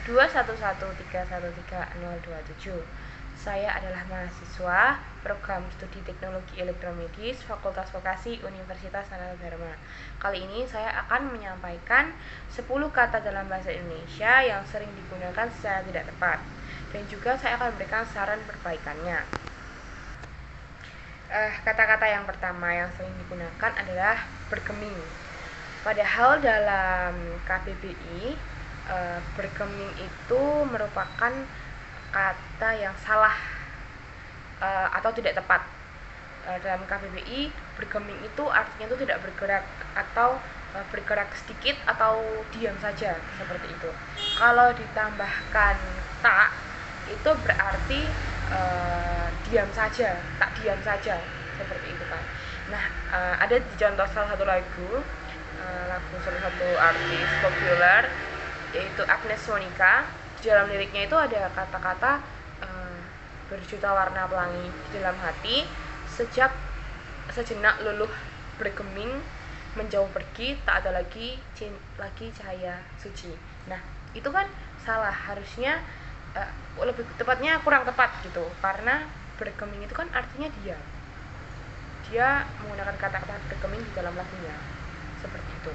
211313027. Saya adalah mahasiswa program studi teknologi elektromedis Fakultas Vokasi Universitas Sanata Dharma. Kali ini saya akan menyampaikan 10 kata dalam bahasa Indonesia yang sering digunakan secara tidak tepat, dan juga saya akan memberikan saran perbaikannya. Kata-kata yang pertama yang sering digunakan adalah bergeming. Padahal dalam KBBI, bergeming itu merupakan kata yang salah atau tidak tepat. Dalam KBBI, bergeming itu artinya itu tidak bergerak atau bergerak sedikit atau diam saja, seperti itu. Kalau ditambahkan tak, itu berarti diam saja, tak diam saja, seperti itu kan. Nah, ada di contoh salah satu lagu salah satu artis populer, yaitu Agnes Monica. Di dalam liriknya itu ada kata-kata berjuta warna pelangi di dalam hati, sejenak luluh bergeming, menjauh pergi, tak ada lagi cahaya suci. Nah, itu kan salah, harusnya lebih tepatnya kurang tepat gitu, karena bergeming itu kan artinya dia menggunakan kata-kata bergeming di dalam lagunya, seperti itu.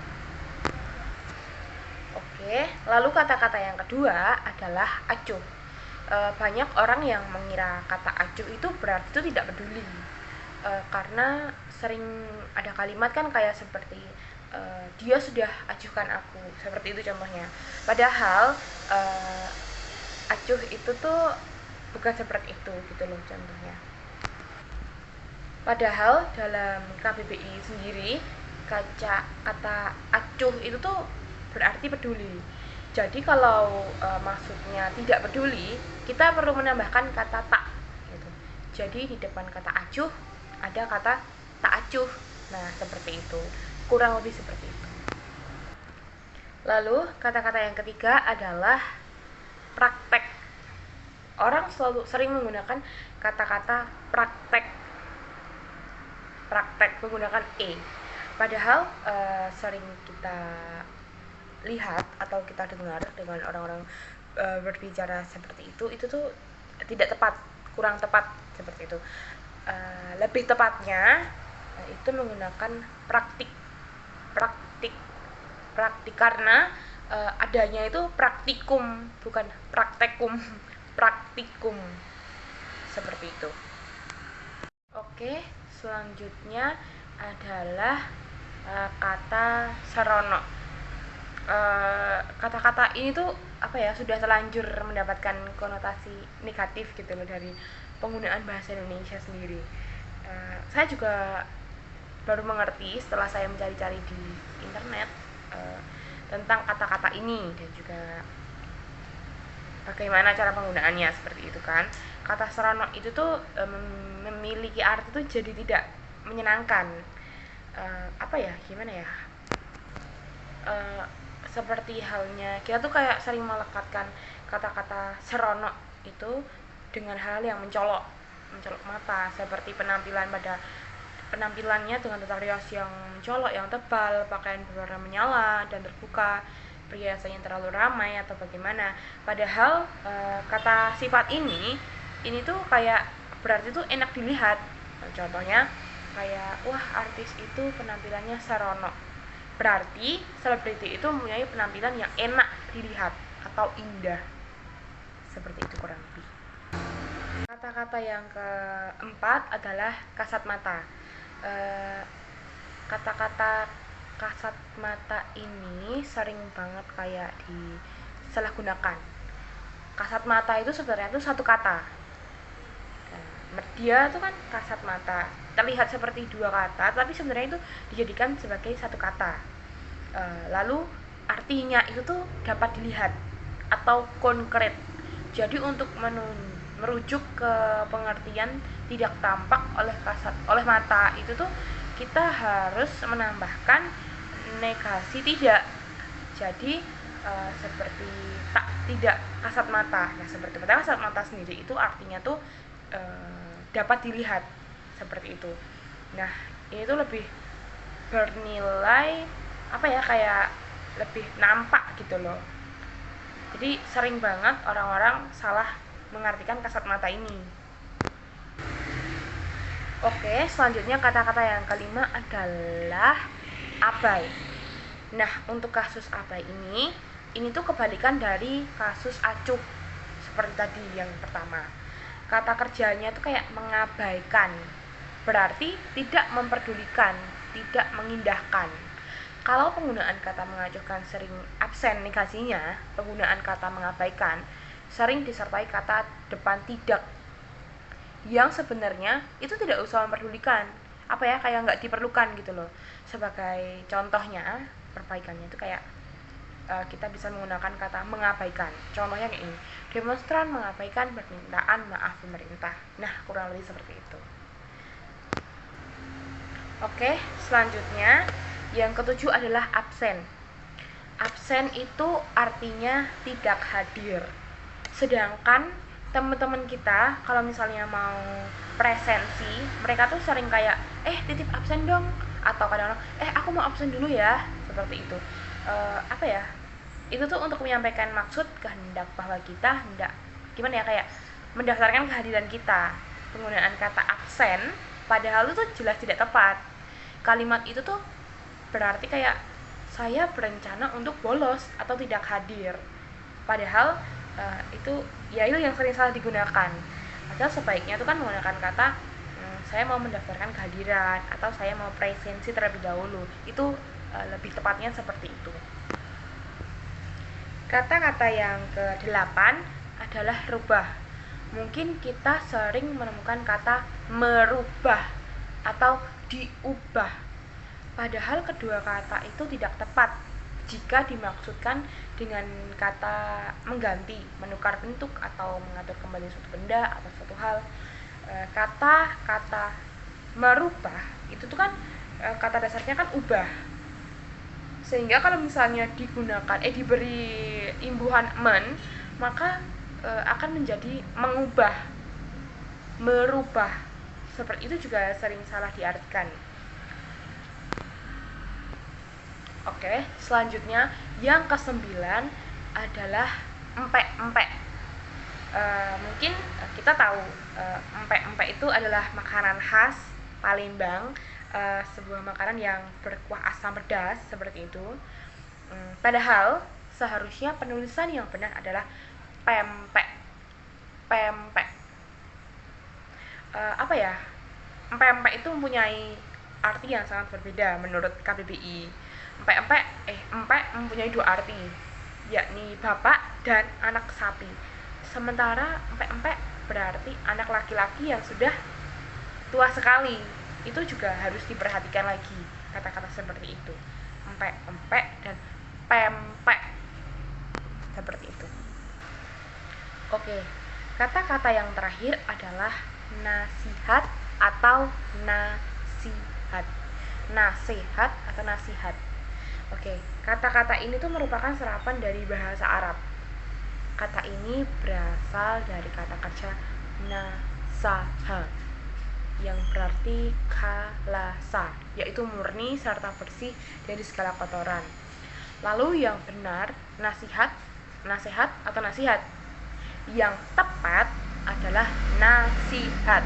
Oke, lalu kata-kata yang kedua adalah acuh. Banyak orang yang mengira kata acuh itu berarti itu tidak peduli, karena sering ada kalimat kan kayak seperti dia sudah acuhkan aku, seperti itu contohnya. Padahal acuh itu tuh bukan seperti itu gitu loh contohnya. Padahal dalam KBBI sendiri, kata acuh itu tuh berarti peduli. Jadi kalau maksudnya tidak peduli, kita perlu menambahkan kata tak gitu. Jadi di depan kata acuh ada kata tak acuh. Nah, seperti itu. Kurang lebih seperti itu. Lalu kata-kata yang ketiga adalah praktek. Orang selalu sering menggunakan kata-kata praktek menggunakan padahal sering kita lihat atau kita dengar dengan orang-orang berbicara seperti itu tuh tidak tepat, kurang tepat, seperti itu. Lebih tepatnya itu menggunakan praktik karena adanya itu praktikum, bukan praktekum. Praktikum, seperti itu. Oke, selanjutnya adalah kata serono. Kata-kata ini tuh sudah terlanjur mendapatkan konotasi negatif gitu loh dari penggunaan bahasa Indonesia sendiri. Saya juga baru mengerti setelah saya mencari-cari di internet tentang kata-kata ini dan juga bagaimana cara penggunaannya, seperti itu kan. Kata serono itu tuh memiliki arti tuh jadi tidak menyenangkan. Seperti halnya kita tuh kayak sering melekatkan kata-kata serono itu dengan hal yang mencolok mata, seperti penampilannya dengan tata rias yang mencolok, yang tebal, pakaian berwarna menyala dan terbuka, perhiasan yang terlalu ramai atau bagaimana. Padahal kata sifat ini tuh kayak berarti tuh enak dilihat. Contohnya kayak, wah, artis itu penampilannya serono, berarti selebriti itu mempunyai penampilan yang enak dilihat atau indah, seperti itu kurang lebih. Kata-kata yang keempat adalah kasat mata. Kata-kata kasat mata ini sering banget kayak disalahgunakan. Kasat mata itu sebenarnya itu satu kata. Dia itu kan kasat mata, terlihat seperti dua kata, tapi sebenarnya itu dijadikan sebagai satu kata. Lalu artinya itu tuh dapat dilihat atau konkret. Jadi untuk merujuk ke pengertian tidak tampak oleh mata itu tuh kita harus menambahkan negasi tidak. Jadi seperti tidak kasat mata. Nah, seperti kasat mata sendiri itu artinya tuh dapat dilihat, seperti itu. Nah, ini tuh lebih bernilai kayak lebih nampak gitu loh. Jadi sering banget orang-orang salah mengartikan kasat mata ini. Oke, selanjutnya kata-kata yang kelima adalah abai. Nah, untuk kasus abai ini tuh kebalikan dari kasus acuh seperti tadi yang pertama. Kata kerjanya tuh kayak mengabaikan, berarti tidak memperdulikan, tidak mengindahkan. Kalau penggunaan kata mengacuhkan sering absen negasinya, penggunaan kata mengabaikan sering disertai kata depan tidak, yang sebenarnya itu tidak usah memperdulikan, kayak nggak diperlukan gitu loh. Sebagai contohnya, perbaikannya itu kayak kita bisa menggunakan kata mengabaikan. Contohnya kayak ini, demonstran mengabaikan permintaan maaf pemerintah. Nah, kurang lebih seperti itu. Oke, selanjutnya yang ketujuh adalah absen. Absen itu artinya tidak hadir. Sedangkan teman-teman kita kalau misalnya mau presensi, mereka tuh sering kayak titip absen dong, atau kadang-kadang aku mau absen dulu ya, seperti itu. Itu tuh untuk menyampaikan maksud kehendak bahwa kita hendak kayak mendaftarkan kehadiran kita. Penggunaan kata absen padahal itu jelas tidak tepat. Kalimat itu tuh berarti kayak saya berencana untuk bolos atau tidak hadir, padahal itu yang sering salah digunakan. Padahal sebaiknya itu kan menggunakan kata saya mau mendaftarkan kehadiran atau saya mau presensi terlebih dahulu. Itu lebih tepatnya seperti itu. Kata-kata yang ke-8 adalah rubah. Mungkin kita sering menemukan kata merubah atau diubah, padahal kedua kata itu tidak tepat jika dimaksudkan dengan kata mengganti, menukar bentuk, atau mengatur kembali suatu benda atau suatu hal. Kata-kata merubah itu tuh kan kata dasarnya kan ubah, sehingga kalau misalnya digunakan diberi imbuhan men, maka akan menjadi mengubah, merubah. Seperti itu juga sering salah diartikan. Oke, selanjutnya yang ke-9 adalah empek-empek. Mungkin kita tahu empek-empek itu adalah makanan khas Palembang, sebuah makanan yang berkuah asam pedas seperti itu. Padahal seharusnya penulisan yang benar adalah pempek. Pempek. Empek-empek itu mempunyai arti yang sangat berbeda menurut KBBI. Empek mempunyai dua arti, yakni bapak dan anak sapi. Sementara empek berarti anak laki-laki yang sudah tua sekali. Itu juga harus diperhatikan lagi kata-kata seperti itu. Empek dan pempek, seperti itu. Oke, kata-kata yang terakhir adalah nasihat atau nasihat. Nasihat atau nasihat. Oke, kata-kata ini tuh merupakan serapan dari bahasa Arab. Kata ini berasal dari kata kerja nasaha, yang berarti kalasa, yaitu murni serta bersih dari segala kotoran. Lalu yang benar nasihat, nasihat atau nasihat. Yang tepat adalah nasihat.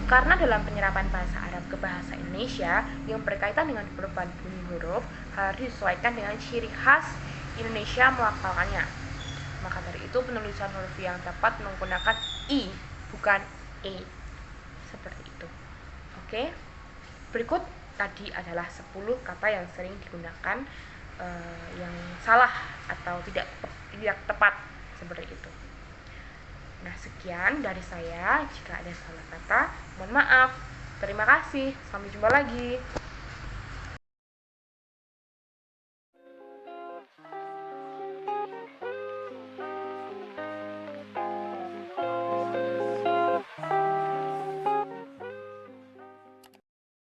Karena dalam penyerapan bahasa Arab ke bahasa Indonesia yang berkaitan dengan perubahan bunyi huruf harus disesuaikan dengan ciri khas Indonesia melafalkannya. Maka dari itu penulisan huruf yang tepat menggunakan i, bukan e. Seperti itu. Oke. Berikut tadi adalah 10 kata yang sering digunakan yang salah atau tidak tepat, seperti itu. Nah, sekian dari saya. Jika ada salah kata, mohon maaf. Terima kasih. Sampai jumpa lagi.